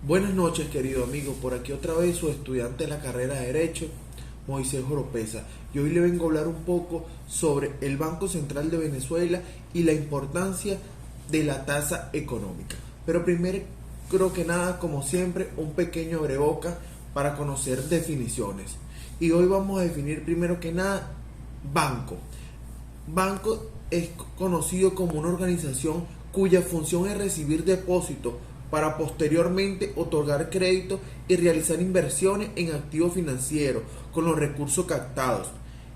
Buenas noches, querido amigo. Por aquí otra vez su estudiante de la carrera de Derecho, Moisés Oropesa. Y hoy le vengo a hablar un poco sobre el Banco Central de Venezuela y la importancia de la tasa económica. Pero primero, creo que nada, como siempre, un pequeño abrebocas para conocer definiciones. Y hoy vamos a definir primero que nada banco. Banco es conocido como una organización cuya función es recibir depósitos para posteriormente otorgar créditos y realizar inversiones en activos financieros con los recursos captados,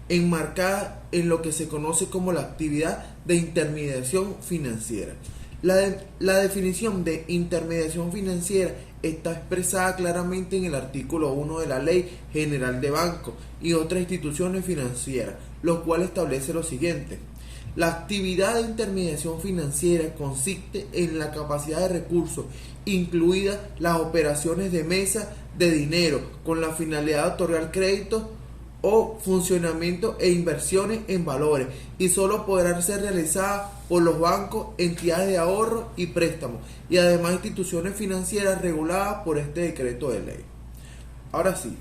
enmarcada en lo que se conoce como la actividad de intermediación financiera. La definición de intermediación financiera está expresada claramente en el artículo 1 de la Ley General de Bancos y otras instituciones financieras, lo cual establece lo siguiente. La actividad de intermediación financiera consiste en la capacidad de recursos, incluidas las operaciones de mesa de dinero, con la finalidad de otorgar créditos o funcionamiento e inversiones en valores, y solo podrán ser realizadas por los bancos, entidades de ahorro y préstamos, y además instituciones financieras reguladas por este decreto de ley. Ahora sí,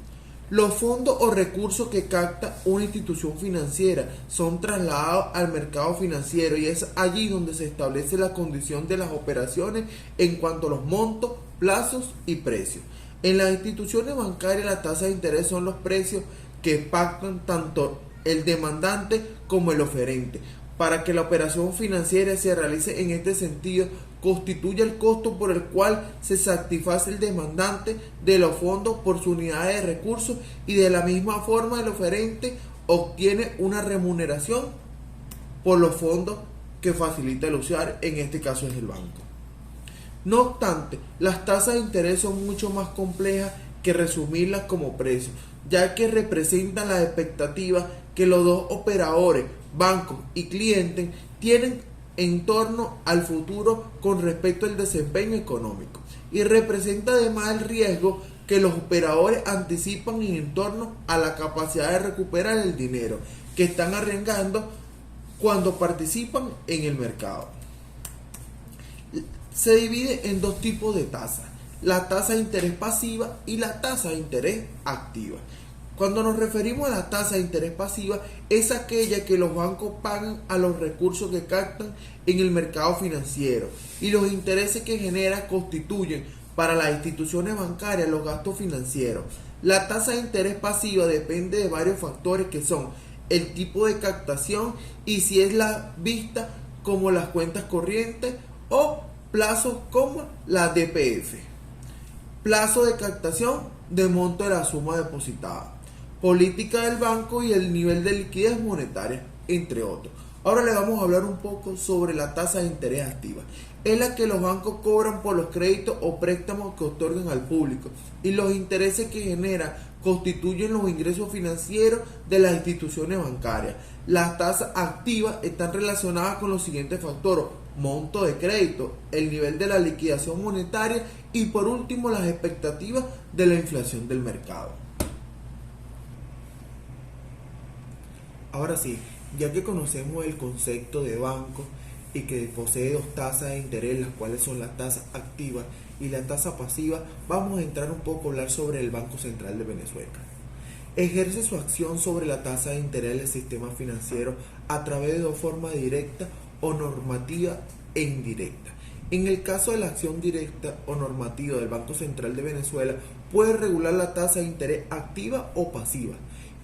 los fondos o recursos que capta una institución financiera son trasladados al mercado financiero y es allí donde se establece la condición de las operaciones en cuanto a los montos, plazos y precios. En las instituciones bancarias la tasa de interés son los precios que pactan tanto el demandante como el oferente. Para que la operación financiera se realice en este sentido, constituye el costo por el cual se satisface el demandante de los fondos por su unidad de recursos, y de la misma forma el oferente obtiene una remuneración por los fondos que facilita el usuario, en este caso es el banco. No obstante, las tasas de interés son mucho más complejas que resumirlas como precios, ya que representan las expectativas que los dos operadores, bancos y clientes, tienen en torno al futuro con respecto al desempeño económico, y representa además el riesgo que los operadores anticipan en torno a la capacidad de recuperar el dinero que están arriesgando cuando participan en el mercado. Se divide en dos tipos de tasas: la tasa de interés pasiva y la tasa de interés activa. Cuando nos referimos a la tasa de interés pasiva, es aquella que los bancos pagan a los recursos que captan en el mercado financiero, y los intereses que genera constituyen para las instituciones bancarias los gastos financieros. La tasa de interés pasiva depende de varios factores, que son el tipo de captación y si es la vista como las cuentas corrientes o plazos como la DPF. Plazo de captación de monto de la suma depositada, política del banco y el nivel de liquidez monetaria, entre otros. Ahora le vamos a hablar un poco sobre la tasa de interés activa. Es la que los bancos cobran por los créditos o préstamos que otorgan al público, y los intereses que genera constituyen los ingresos financieros de las instituciones bancarias. Las tasas activas están relacionadas con los siguientes factores: monto de crédito, el nivel de la liquidación monetaria y por último las expectativas de la inflación del mercado. Ahora sí, ya que conocemos el concepto de banco y que posee dos tasas de interés, las cuales son la tasa activa y la tasa pasiva, vamos a entrar un poco a hablar sobre el Banco Central de Venezuela. Ejerce su acción sobre la tasa de interés del sistema financiero a través de dos formas: directa o normativa e indirecta. En el caso de la acción directa o normativa del Banco Central de Venezuela, puede regular la tasa de interés activa o pasiva,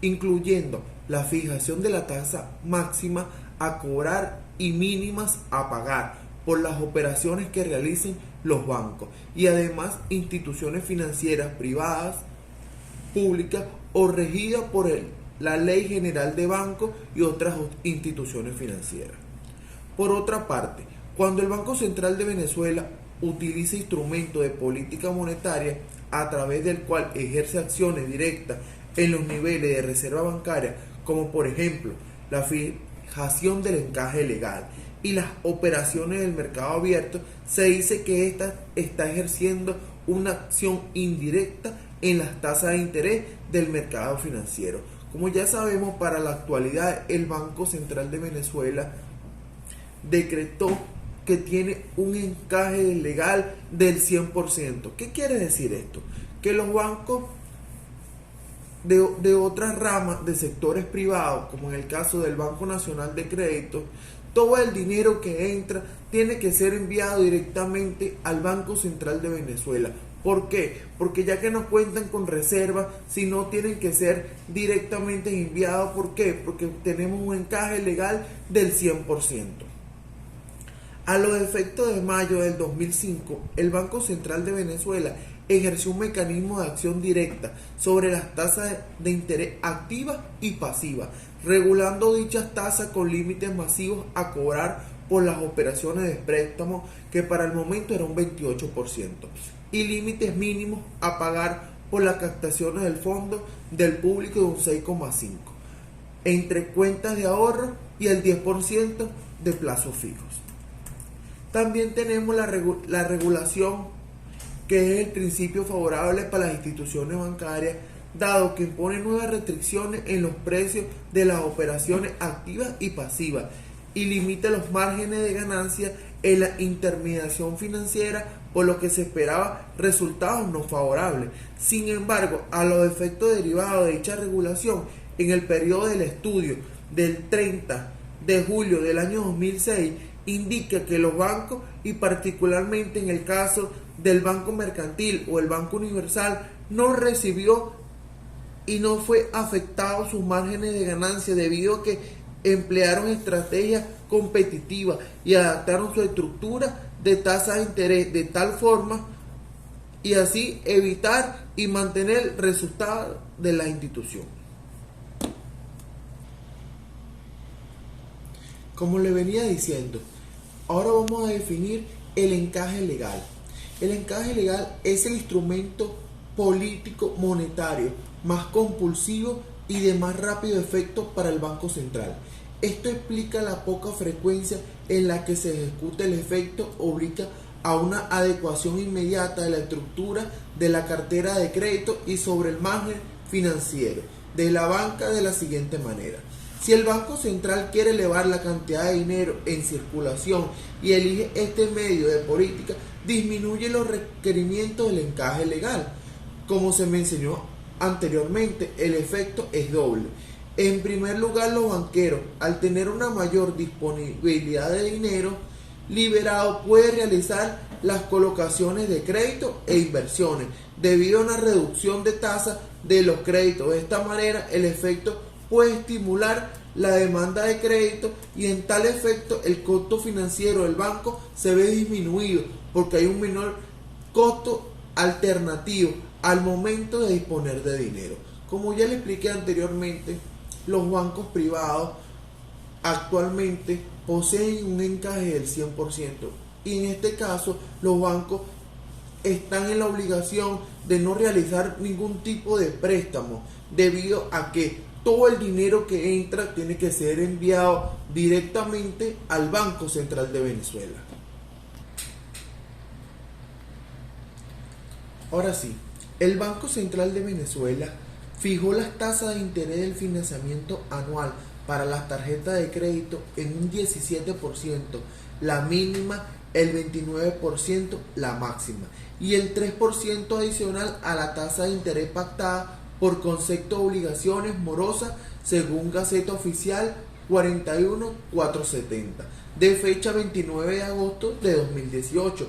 incluyendo la fijación de la tasa máxima a cobrar y mínimas a pagar por las operaciones que realicen los bancos, y además instituciones financieras privadas, públicas o regidas por la Ley General de Bancos y otras instituciones financieras. Por otra parte, cuando el Banco Central de Venezuela utiliza instrumentos de política monetaria a través del cual ejerce acciones directas en los niveles de reserva bancaria, como por ejemplo la fijación del encaje legal y las operaciones del mercado abierto, se dice que ésta está ejerciendo una acción indirecta en las tasas de interés del mercado financiero. Como ya sabemos, para la actualidad el Banco Central de Venezuela decretó que tiene un encaje legal del 100%. ¿Qué quiere decir esto? Que los bancos de otras ramas de sectores privados, como en el caso del Banco Nacional de Crédito, todo el dinero que entra tiene que ser enviado directamente al Banco Central de Venezuela. ¿Por qué? Porque ya que no cuentan con reservas, si no tienen que ser directamente enviados. ¿Por qué? Porque tenemos un encaje legal del 100%. A los efectos de mayo del 2005, el Banco Central de Venezuela ejerció un mecanismo de acción directa sobre las tasas de interés activas y pasivas, regulando dichas tasas con límites masivos a cobrar por las operaciones de préstamo, que para el momento era un 28%, y límites mínimos a pagar por las captaciones del fondo del público de un 6,5%, entre cuentas de ahorro y el 10% de plazos fijos. También tenemos la regulación, que es el principio favorable para las instituciones bancarias, dado que impone nuevas restricciones en los precios de las operaciones activas y pasivas y limita los márgenes de ganancia en la intermediación financiera, por lo que se esperaba resultados no favorables. Sin embargo, a los efectos derivados de dicha regulación, en el periodo del estudio del 30 de julio del año 2006, indica que los bancos, y particularmente en el caso del Banco Mercantil o el Banco Universal, no recibió y no fue afectado sus márgenes de ganancia debido a que emplearon estrategias competitivas y adaptaron su estructura de tasa de interés de tal forma y así evitar y mantener el resultado de la institución. Como le venía diciendo, ahora vamos a definir el encaje legal. El encaje legal es el instrumento político monetario más compulsivo y de más rápido efecto para el Banco Central. Esto explica la poca frecuencia en la que se ejecuta el efecto, obliga a una adecuación inmediata de la estructura de la cartera de crédito y sobre el margen financiero de la banca de la siguiente manera. Si el Banco Central quiere elevar la cantidad de dinero en circulación y elige este medio de política, disminuye los requerimientos del encaje legal. Como se me enseñó anteriormente, el efecto es doble. En primer lugar, los banqueros, al tener una mayor disponibilidad de dinero liberado, pueden realizar las colocaciones de crédito e inversiones debido a una reducción de tasas de los créditos. De esta manera, el efecto puede estimular la demanda de crédito y en tal efecto el costo financiero del banco se ve disminuido porque hay un menor costo alternativo al momento de disponer de dinero. Como ya le expliqué anteriormente, los bancos privados actualmente poseen un encaje del 100% y en este caso los bancos están en la obligación de no realizar ningún tipo de préstamo debido a que todo el dinero que entra tiene que ser enviado directamente al Banco Central de Venezuela. Ahora sí, el Banco Central de Venezuela fijó las tasas de interés del financiamiento anual para las tarjetas de crédito en un 17%, la mínima el 29%, la máxima, y el 3% adicional a la tasa de interés pactada por concepto de obligaciones morosas según Gaceta Oficial 41470 de fecha 29 de agosto de 2018,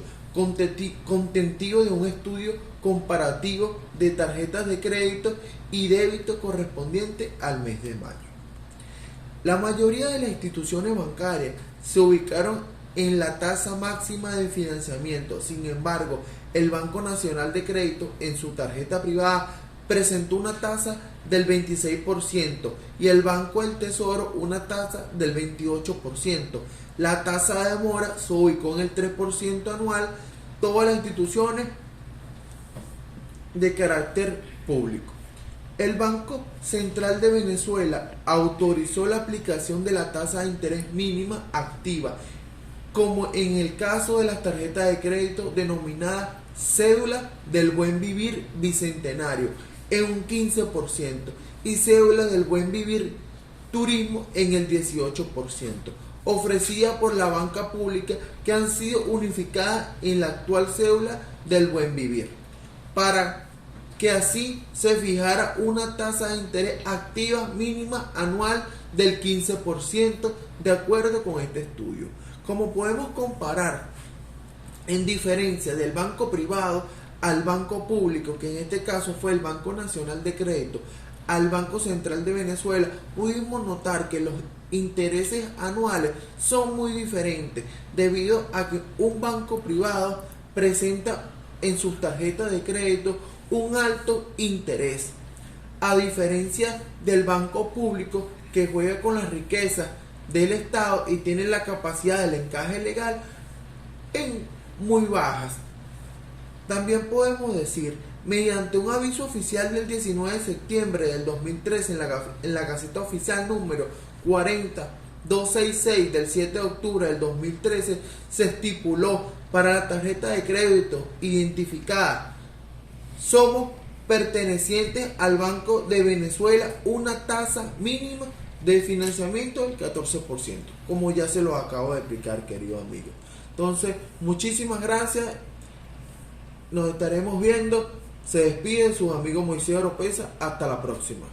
contenido de un estudio comparativo de tarjetas de crédito y débito correspondiente al mes de mayo. La mayoría de las instituciones bancarias se ubicaron en la tasa máxima de financiamiento. Sin embargo, el Banco Nacional de Crédito en su tarjeta privada presentó una tasa del 26% y el Banco del Tesoro una tasa del 28%. La tasa de demora se ubicó en el 3% anual. Todas las instituciones de carácter público. El Banco Central de Venezuela autorizó la aplicación de la tasa de interés mínima activa, como en el caso de las tarjetas de crédito denominadas cédula del buen vivir bicentenario en un 15% y cédula del buen vivir turismo en el 18%. ofrecida por la banca pública que han sido unificadas en la actual cédula del buen vivir, para que así se fijara una tasa de interés activa mínima anual del 15% de acuerdo con este estudio. Como podemos comparar en diferencia del banco privado al banco público, que en este caso fue el Banco Nacional de Crédito, al Banco Central de Venezuela, pudimos notar que los intereses anuales son muy diferentes debido a que un banco privado presenta en sus tarjetas de crédito un alto interés, a diferencia del banco público que juega con las riquezas del Estado y tiene la capacidad del encaje legal en muy bajas. También podemos decir, mediante un aviso oficial del 19 de septiembre del 2013 en la Gaceta Oficial número 40266 del 7 de octubre del 2013, se estipuló para la tarjeta de crédito identificada somos pertenecientes al Banco de Venezuela una tasa mínima de financiamiento del 14%, como ya se lo acabo de explicar, querido amigo. Entonces, muchísimas gracias. Nos estaremos viendo. Se despide su amigo Moisés Oropesa. Hasta la próxima.